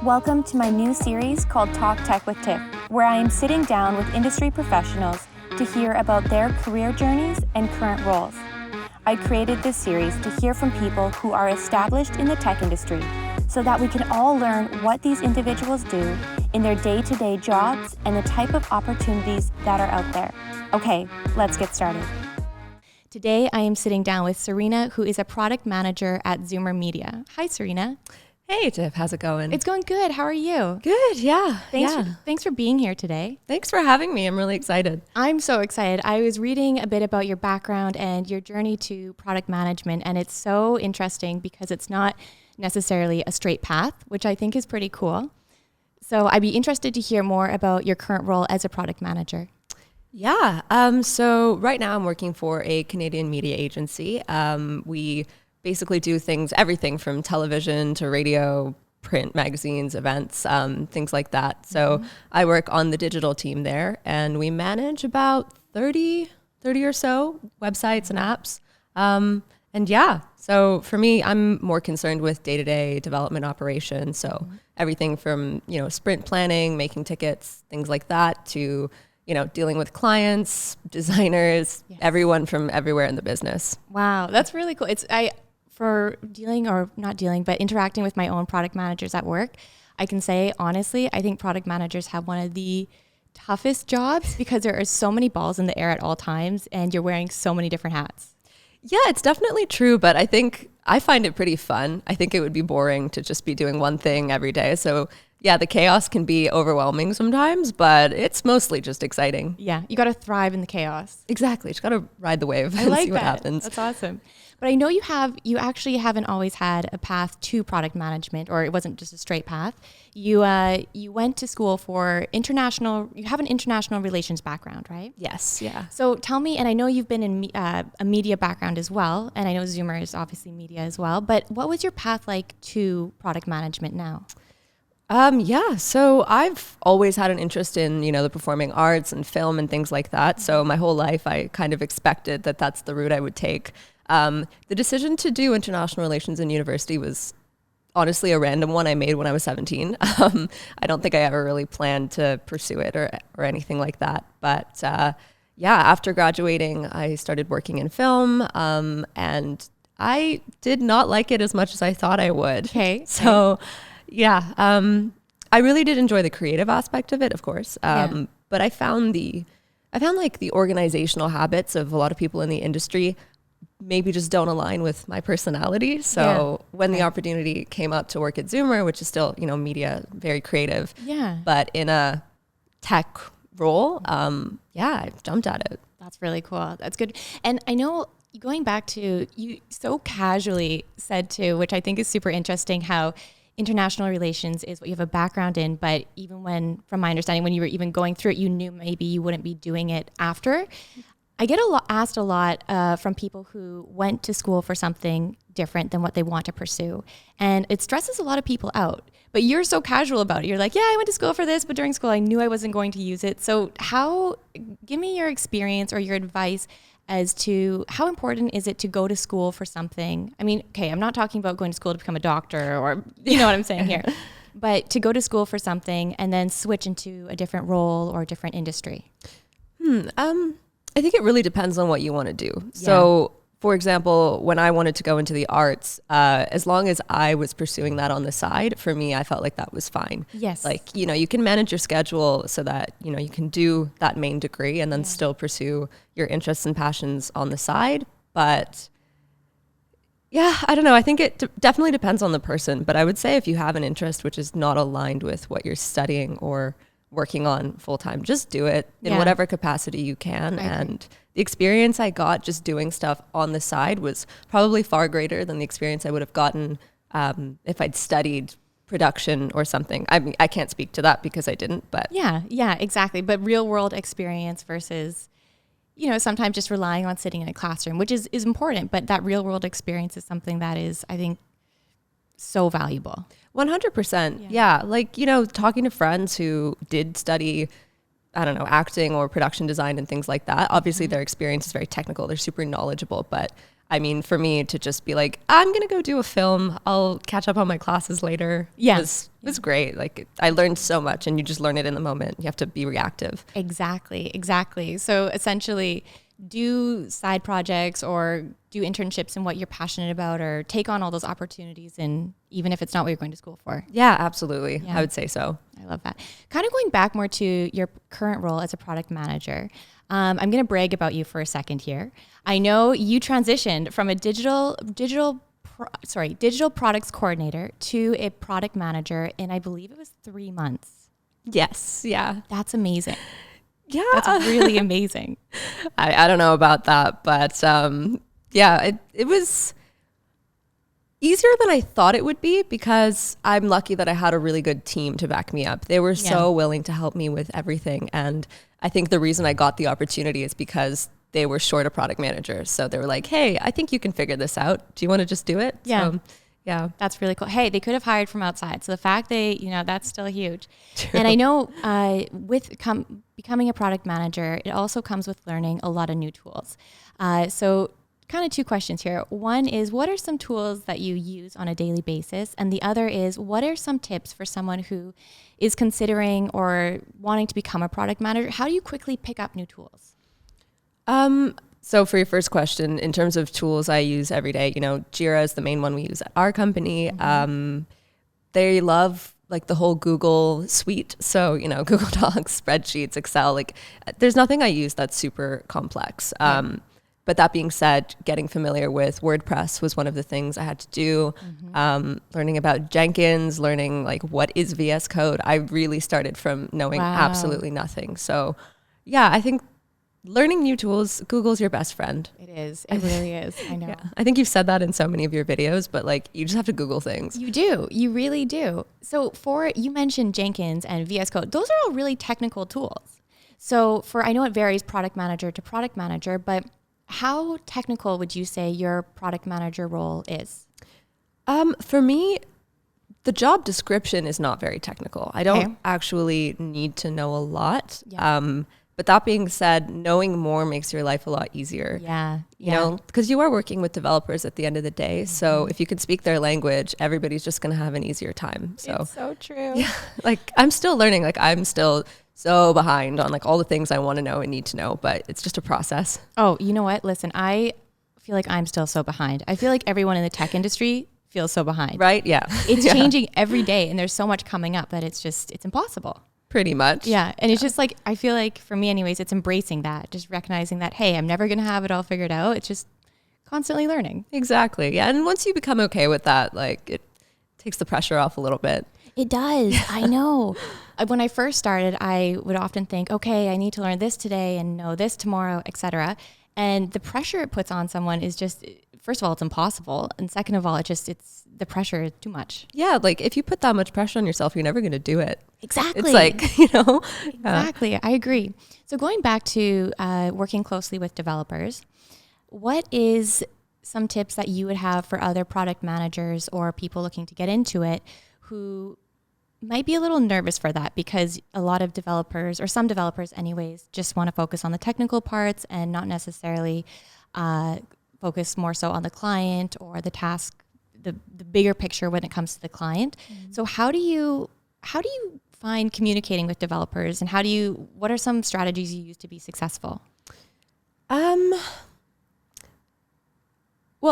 Welcome to my new series called Talk Tech with Tiff, where I am sitting down with industry professionals to hear about their career journeys and current roles. I created this series to hear from people who are established in the tech industry so that we can all learn what these individuals do in their day-to-day jobs and the type of opportunities that are out there. Okay, let's get started. Today, I am sitting down with Serina, who is a product manager at Zoomer Media. Hi, Serina. Hey, Tiff. How's it going? It's going good. How are you? Good, yeah. Thanks for being here today. Thanks for having me. I'm really excited. I'm so excited. I was reading a bit about your background and your journey to product management, and it's so interesting because it's not necessarily a straight path, which I think is pretty cool. So I'd be interested to hear more about your current role as a product manager. Yeah. So right now I'm working for a Canadian media agency. We basically do everything from television to radio, print, magazines, events, things like that. So I work on the digital team there, and we manage about 30 or so websites and apps. And yeah, so for me, I'm more concerned with day-to-day development operations. So everything from, sprint planning, making tickets, things like that, to dealing with clients, designers, everyone from everywhere in the business. Wow, that's really cool. For interacting with my own product managers at work, I can say, honestly, I think product managers have one of the toughest jobs because there are so many balls in the air at all times and you're wearing so many different hats. Yeah, it's definitely true, but I find it pretty fun. I think it would be boring to just be doing one thing every day. So yeah, the chaos can be overwhelming sometimes, but it's mostly just exciting. Yeah, you got to thrive in the chaos. Exactly. Just got to ride the wave and see what happens. That's awesome. But I know you actually haven't always had a path to product management, or it wasn't just a straight path. You went to school for you have an international relations background, right? Yes, yeah. So tell me, and I know you've been in a media background as well, and I know Zoomer is obviously media as well, but what was your path like to product management now? So I've always had an interest in, the performing arts and film and things like that. So my whole life, I kind of expected that that's the route I would take. The decision to do international relations in university was honestly a random one I made when I was 17. I don't think I ever really planned to pursue it or anything like that. But after graduating, I started working in film, and I did not like it as much as I thought I would. Okay. So yeah, I really did enjoy the creative aspect of it, of course. But I found like the organizational habits of a lot of people in the industry maybe just don't align with my personality. So when the opportunity came up to work at Zoomer, which is still, media, very creative, but in a tech role, I jumped at it. That's really cool. That's good. And I know going back to, you so casually said too, which I think is super interesting, how international relations is what you have a background in, but even from my understanding, when you were even going through it, you knew maybe you wouldn't be doing it after. I get asked a lot from people who went to school for something different than what they want to pursue. And it stresses a lot of people out. But you're so casual about it. You're like, yeah, I went to school for this, but during school I knew I wasn't going to use it. So give me your experience or your advice as to how important is it to go to school for something? I mean, okay, I'm not talking about going to school to become a doctor, or you know what I'm saying here, but to go to school for something and then switch into a different role or a different industry. I think it really depends on what you want to do. Yeah. So for example, when I wanted to go into the arts, as long as I was pursuing that on the side, for me, I felt like that was fine. Yes. Like, you can manage your schedule so that, you can do that main degree and then still pursue your interests and passions on the side. But yeah, I don't know. I think it definitely depends on the person. But I would say if you have an interest which is not aligned with what you're studying or working on full time, just do it in whatever capacity you can. And the experience I got just doing stuff on the side was probably far greater than the experience I would have gotten if I'd studied production or something. I mean, I can't speak to that because I didn't, but yeah, exactly. But real world experience versus, sometimes just relying on sitting in a classroom, which is important, but that real world experience is something that is, I think, so valuable. 100%. Yeah. Like, talking to friends who did study, I don't know, acting or production design and things like that. Obviously their experience is very technical. They're super knowledgeable, but I mean, for me to just be like, I'm going to go do a film, I'll catch up on my classes later. Yes. Was great. Like I learned so much, and you just learn it in the moment. You have to be reactive. Exactly. So essentially, do side projects or do internships in what you're passionate about, or take on all those opportunities, and even if it's not what you're going to school for. Yeah, absolutely. Yeah. I would say so. I love that. Kind of going back more to your current role as a product manager. I'm going to brag about you for a second here. I know you transitioned from a digital products coordinator to a product manager in, I believe it was 3 months. Yes. Yeah. That's amazing. Yeah. That's really amazing. I don't know about that, but yeah, it was easier than I thought it would be, because I'm lucky that I had a really good team to back me up. They were so willing to help me with everything. And I think the reason I got the opportunity is because they were short a product manager. So they were like, hey, I think you can figure this out. Do you want to just do it? Yeah. So, yeah. That's really cool. Hey, they could have hired from outside. So the fact that's still huge. True. And I know with becoming a product manager, it also comes with learning a lot of new tools. So kind of 2 questions here. One is, what are some tools that you use on a daily basis? And the other is, what are some tips for someone who is considering or wanting to become a product manager? How do you quickly pick up new tools? So for your first question, in terms of tools I use every day, Jira is the main one we use at our company. Mm-hmm. They love like the whole Google suite. So, Google Docs, spreadsheets, Excel, like there's nothing I use that's super complex. But that being said, getting familiar with WordPress was one of the things I had to do. Mm-hmm. Learning about Jenkins, learning like what is VS Code. I really started from knowing absolutely nothing. So yeah, I think learning new tools, Google's your best friend. It is. It really is. I know. Yeah. I think you've said that in so many of your videos, but like you just have to Google things. You do. You really do. So you mentioned Jenkins and VS Code. Those are all really technical tools. So I know it varies product manager to product manager, but how technical would you say your product manager role is? For me, the job description is not very technical. I don't actually need to know a lot. Yeah. But that being said, knowing more makes your life a lot easier. Yeah. You know, because you are working with developers at the end of the day. Mm-hmm. So if you can speak their language, everybody's just going to have an easier time. So it's so true. Yeah, like I'm still learning. Like I'm still so behind on like all the things I want to know and need to know, but it's just a process. Oh, you know what? Listen, I feel like I'm still so behind. I feel like everyone in the tech industry feels so behind. Right? Yeah. It's changing every day, and there's so much coming up that it's impossible. Pretty much. Yeah. And it's just like, I feel like for me anyways, it's embracing that, just recognizing that, hey, I'm never going to have it all figured out. It's just constantly learning. Exactly. Yeah. And once you become okay with that, like it takes the pressure off a little bit. It does. I know. When I first started, I would often think, okay, I need to learn this today and know this tomorrow, etc. And the pressure it puts on someone is just, first of all, it's impossible. And second of all, it's the pressure is too much. Yeah. Like if you put that much pressure on yourself, you're never going to do it. Exactly. It's like, you know. Exactly. I agree. So going back to working closely with developers, what is some tips that you would have for other product managers or people looking to get into it who might be a little nervous for that, because a lot of developers, or some developers anyways, just want to focus on the technical parts and not necessarily focus more so on the client or the task, the bigger picture when it comes to the client. Mm-hmm. So how do you find communicating with developers, and what are some strategies you use to be successful? Well,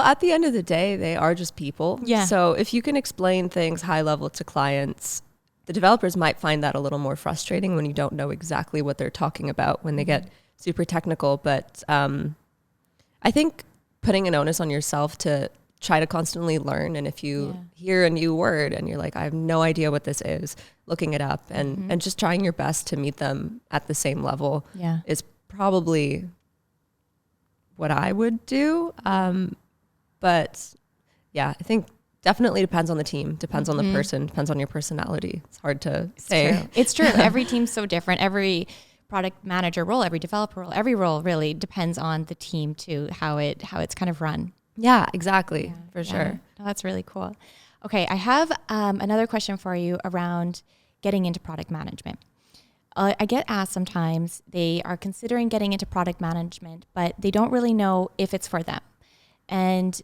at the end of the day, they are just people. Yeah. So if you can explain things high level to clients, the developers might find that a little more frustrating when you don't know exactly what they're talking about when they get super technical. But I think putting an onus on yourself to try to constantly learn. And if you hear a new word and you're like, I have no idea what this is, looking it up and just trying your best to meet them at the same level is probably what I would do. But yeah, I think definitely depends on the team, depends on the person, depends on your personality. It's hard to say. It's true. Every team's so different. Every product manager role, every developer role, every role really depends on the team too, how it's kind of run. Yeah, exactly. For sure. No, that's really cool. Okay. I have another question for you around getting into product management. I get asked sometimes, they are considering getting into product management, but they don't really know if it's for them. And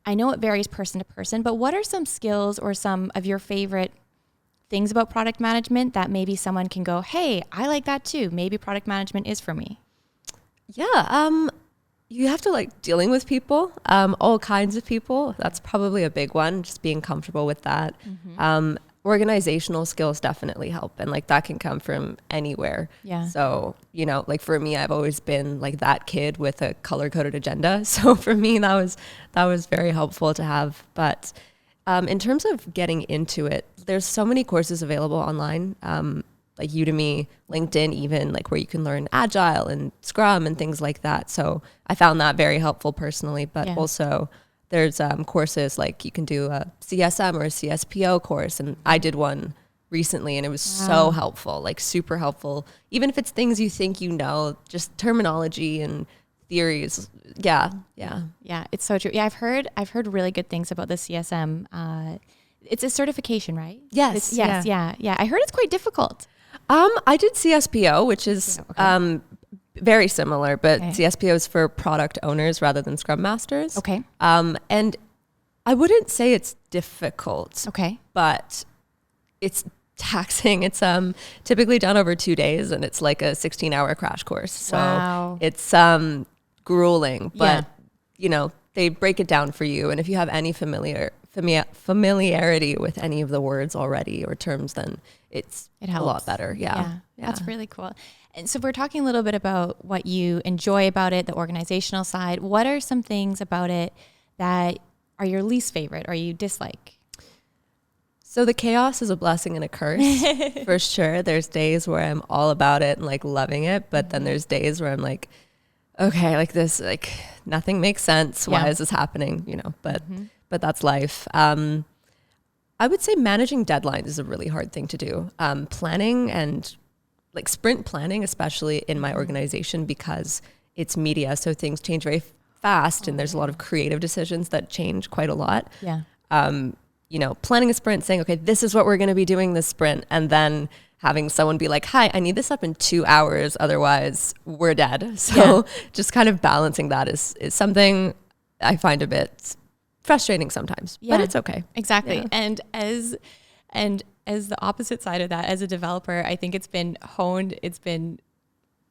I know it varies person to person, but what are some skills or some of your favorite things about product management that maybe someone can go, hey, I like that too. Maybe product management is for me. Yeah. You have to like dealing with people, all kinds of people. That's probably a big one, just being comfortable with that. Organizational skills definitely help. And like that can come from anywhere. Yeah. So, you know, like for me, I've always been like that kid with a color coded agenda. So for me, that was very helpful to have. But in terms of getting into it, there's so many courses available online, like Udemy, LinkedIn, even like where you can learn Agile and Scrum and things like that. So I found that very helpful personally, but also there's courses like you can do a CSM or a CSPO course. And I did one recently and it was so helpful, like super helpful. Even if it's things you think you know, just terminology and theories. Yeah. It's so true. Yeah, I've heard really good things about the CSM. It's a certification, right? Yes. Yeah. I heard it's quite difficult. I did CSPO, which is very similar, but CSPO is for product owners rather than Scrum Masters. Okay. And I wouldn't say it's difficult. Okay. But it's taxing. It's typically done over 2 days, and it's like a 16-hour crash course. So it's grueling, but you know, they break it down for you. And if you have any familiarity with any of the words already or terms, then it helps a lot better. Yeah. That's really cool. And so we're talking a little bit about what you enjoy about it, the organizational side. What are some things about it that are your least favorite or you dislike? So the chaos is a blessing and a curse for sure. There's days where I'm all about it and like loving it, but then there's days where I'm like, okay, like this, like nothing makes sense. Why is this happening? You know, but that's life. I would say managing deadlines is a really hard thing to do. Planning and like sprint planning, especially in my organization, because it's media. So things change very fast and there's a lot of creative decisions that change quite a lot. Yeah. You know, planning a sprint, saying, okay, this is what we're going to be doing this sprint. And then having someone be like, hi, I need this up in 2 hours. Otherwise we're dead. So just kind of balancing that is something I find a bit frustrating sometimes, but it's okay. Exactly. Yeah. And as the opposite side of that, as a developer, I think it's been honed. It's been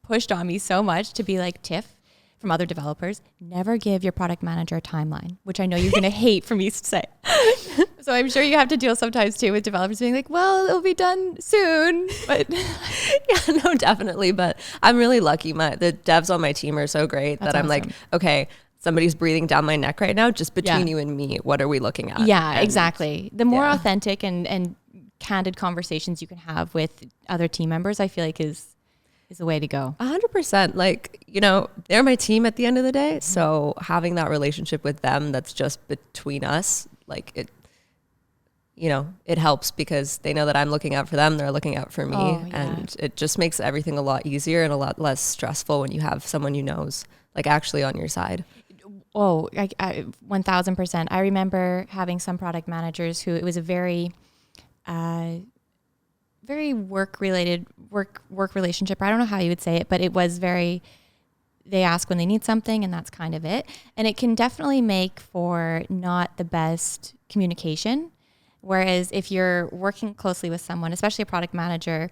pushed on me so much to be like, Tiff, from other developers, never give your product manager a timeline, which I know you're going to hate for me to say. So I'm sure you have to deal sometimes too with developers being like, well, it'll be done soon. But yeah, no, definitely. But I'm really lucky. The devs on my team are so great that I'm like, okay, somebody's breathing down my neck right now, just between you and me, what are we looking at? Yeah, exactly. The more authentic and candid conversations you can have with other team members, I feel like is the way to go. 100%. Like, you know, they're my team at the end of the day. So having that relationship with them that's just between us, like it, you know, it helps because they know that I'm looking out for them. They're looking out for me. And it just makes everything a lot easier and a lot less stressful when you have someone you know's like actually on your side. Oh, I 1000%. I remember having some product managers who it was a very work relationship. I don't know how you would say it, but it was very, they ask when they need something and that's kind of it. And it can definitely make for not the best communication. Whereas if you're working closely with someone, especially a product manager,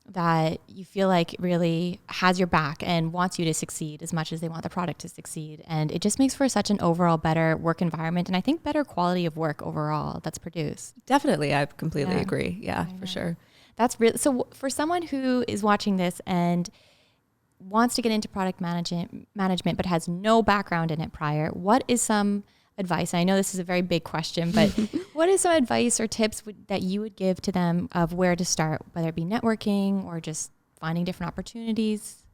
that you feel like really has your back and wants you to succeed as much as they want the product to succeed. And it just makes for such an overall better work environment. And I think better quality of work overall that's produced. Definitely. I completely agree. Yeah, for sure. That's real. So for someone who is watching this and wants to get into product management, but has no background in it prior, what is some advice? I know this is a very big question, but what is some advice or tips that you would give to them of where to start, whether it be networking or just finding different opportunities?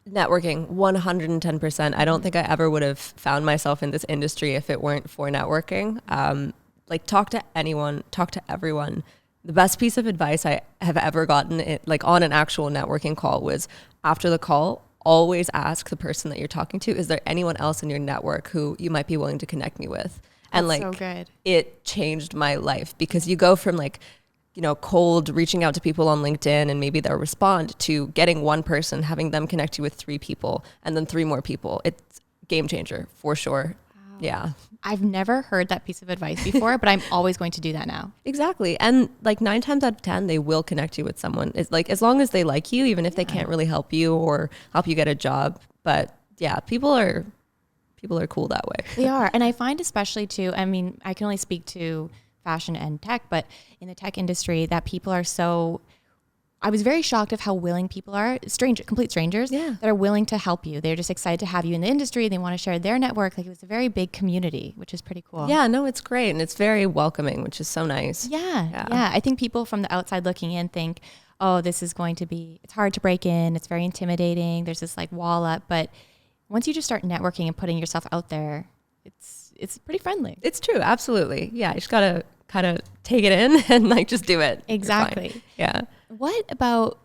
Networking, 110%. I don't think I ever would have found myself in this industry if it weren't for networking. Like talk to anyone, talk to everyone. The best piece of advice I have ever gotten like on an actual networking call was after the call, always ask the person that you're talking to, is there anyone else in your network who you might be willing to connect me with? And That's like, so good. It changed my life because you go from like, you know, cold reaching out to people on LinkedIn and maybe they'll respond to getting one person, having them connect you with 3 people and then 3 more people. It's game changer for sure. Yeah. I've never heard that piece of advice before, but I'm always going to do that now. Exactly. And like 9 times out of 10, they will connect you with someone. It's like, as long as they like you, even if they can't really help you or help you get a job. But yeah, people are cool that way. They are. And I find especially too, I mean, I can only speak to fashion and tech, but in the tech industry that people are so, I was very shocked of how willing people are, complete strangers that are willing to help you. They're just excited to have you in the industry. They want to share their network. Like, it was a very big community, which is pretty cool. Yeah, no, it's great. And it's very welcoming, which is so nice. Yeah. I think people from the outside looking in think, oh, this is going to be, it's hard to break in. It's very intimidating. There's this like wall up. But once you just start networking and putting yourself out there, it's pretty friendly. It's true. Absolutely. Yeah. You just got to kind of take it in and like just do it. Exactly. Yeah. What about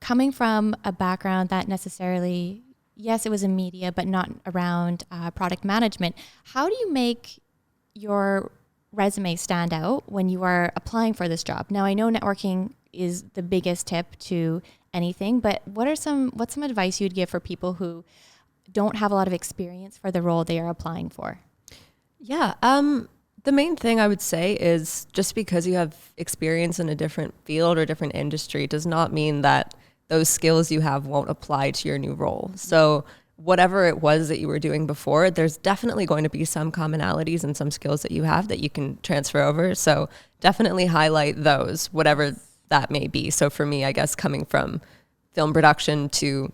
coming from a background that necessarily, yes, it was in media, but not around product management? How do you make your resume stand out when you are applying for this job? Now, I know networking is the biggest tip to anything, but what's some advice you'd give for people who don't have a lot of experience for the role they are applying for? Yeah. The main thing I would say is just because you have experience in a different field or different industry does not mean that those skills you have won't apply to your new role. So whatever it was that you were doing before, there's definitely going to be some commonalities and some skills that you have that you can transfer over. So definitely highlight those, whatever that may be. So for me, I guess coming from film production to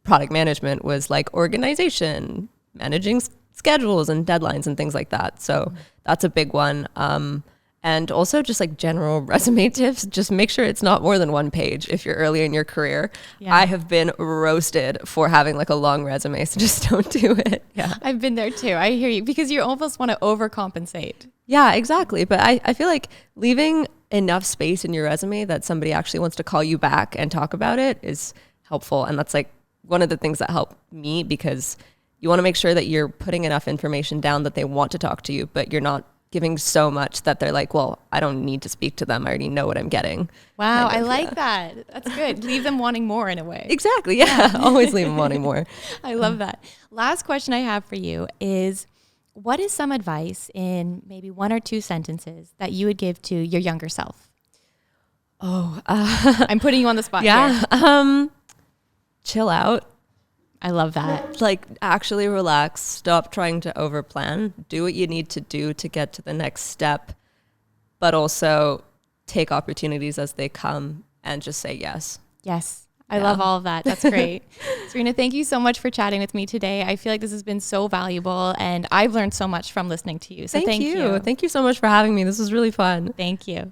product management was like organization, managing schedules and deadlines and things like that. So that's a big one. And also just like general resume tips, just make sure it's not more than 1 page if you're early in your career. Yeah. I have been roasted for having like a long resume, so just don't do it. Yeah, I've been there too. I hear you, because you almost want to overcompensate. Yeah, exactly. But I feel like leaving enough space in your resume that somebody actually wants to call you back and talk about it is helpful. And that's like one of the things that helped me, because you want to make sure that you're putting enough information down that they want to talk to you, but you're not giving so much that they're like, well, I don't need to speak to them. I already know what I'm getting. Wow. I like that. That's good. Leave them wanting more in a way. Exactly. Yeah. Always leave them wanting more. I love that. Last question I have for you is, what is some advice in maybe 1 or 2 sentences that you would give to your younger self? Oh, I'm putting you on the spot here. Yeah. Chill out. I love that. Like, actually relax. Stop trying to overplan. Do what you need to do to get to the next step, but also take opportunities as they come and just say yes. Yes. I love all of that. That's great. Serina, thank you so much for chatting with me today. I feel like this has been so valuable, and I've learned so much from listening to you. So thank you. Thank you so much for having me. This was really fun. Thank you.